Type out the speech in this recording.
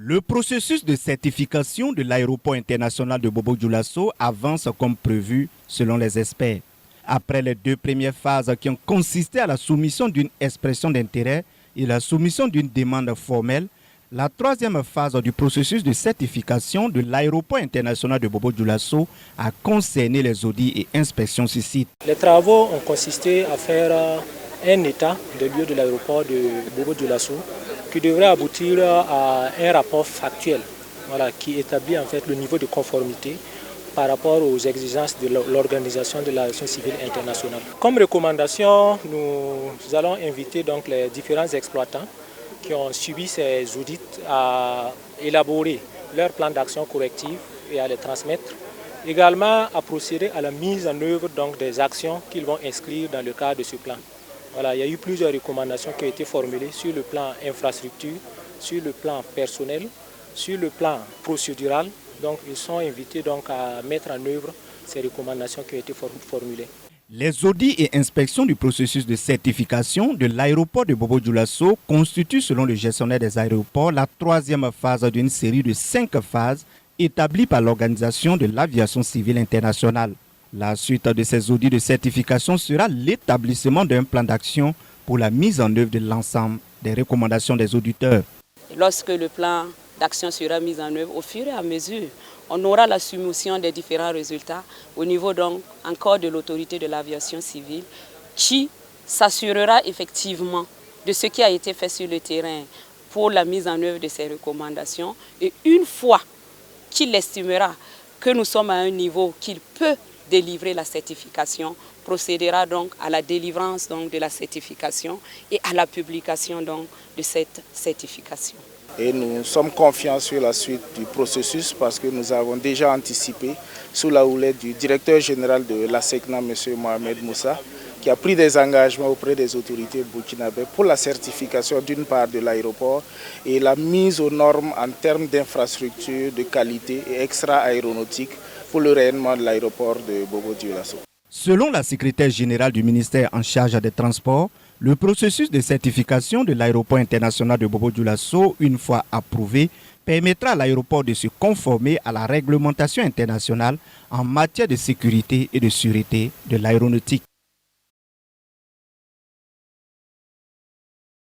Le processus de certification de l'aéroport international de Bobo-Dioulasso avance comme prévu selon les experts. Après les deux premières phases qui ont consisté à la soumission d'une expression d'intérêt et la soumission d'une demande formelle, la troisième phase du processus de certification de l'aéroport international de Bobo-Dioulasso a concerné les audits et inspections sur site. Les travaux ont consisté à faire un état des lieux de l'aéroport de Bobo-Dioulasso qui devrait aboutir à un rapport factuel qui établit en fait le niveau de conformité par rapport aux exigences de l'Organisation de l'aviation civile internationale. Comme recommandation, nous allons inviter donc les différents exploitants qui ont subi ces audits à élaborer leur plan d'action corrective et à les transmettre. Également à procéder à la mise en œuvre donc, des actions qu'ils vont inscrire dans le cadre de ce plan. Il y a eu plusieurs recommandations qui ont été formulées sur le plan infrastructure, sur le plan personnel, sur le plan procédural. Donc ils sont invités donc, à mettre en œuvre ces recommandations qui ont été formulées. Les audits et inspections du processus de certification de l'aéroport de Bobo-Dioulasso constituent, selon le gestionnaire des aéroports, la troisième phase d'une série de 5 phases établies par l'Organisation de l'aviation civile internationale. La suite de ces audits de certification sera l'établissement d'un plan d'action pour la mise en œuvre de l'ensemble des recommandations des auditeurs. Lorsque le plan d'action sera mis en œuvre, au fur et à mesure, on aura la soumission des différents résultats au niveau donc encore de l'autorité de l'aviation civile qui s'assurera effectivement de ce qui a été fait sur le terrain pour la mise en œuvre de ces recommandations. Et une fois qu'il estimera que nous sommes à un niveau qu'il peut délivrer la certification, procédera donc à la délivrance donc de la certification et à la publication donc de cette certification. Et nous sommes confiants sur la suite du processus parce que nous avons déjà anticipé sous la houlette du directeur général de l'ASECNA, M. Mohamed Moussa, qui a pris des engagements auprès des autorités burkinabées pour la certification d'une part de l'aéroport et la mise aux normes en termes d'infrastructures, de qualité et extra-aéronautique pour le rayonnement de l'aéroport de Bobo-Dioulasso. Selon la secrétaire générale du ministère en charge des Transports, le processus de certification de l'aéroport international de Bobo-Dioulasso, une fois approuvé, permettra à l'aéroport de se conformer à la réglementation internationale en matière de sécurité et de sûreté de l'aéronautique.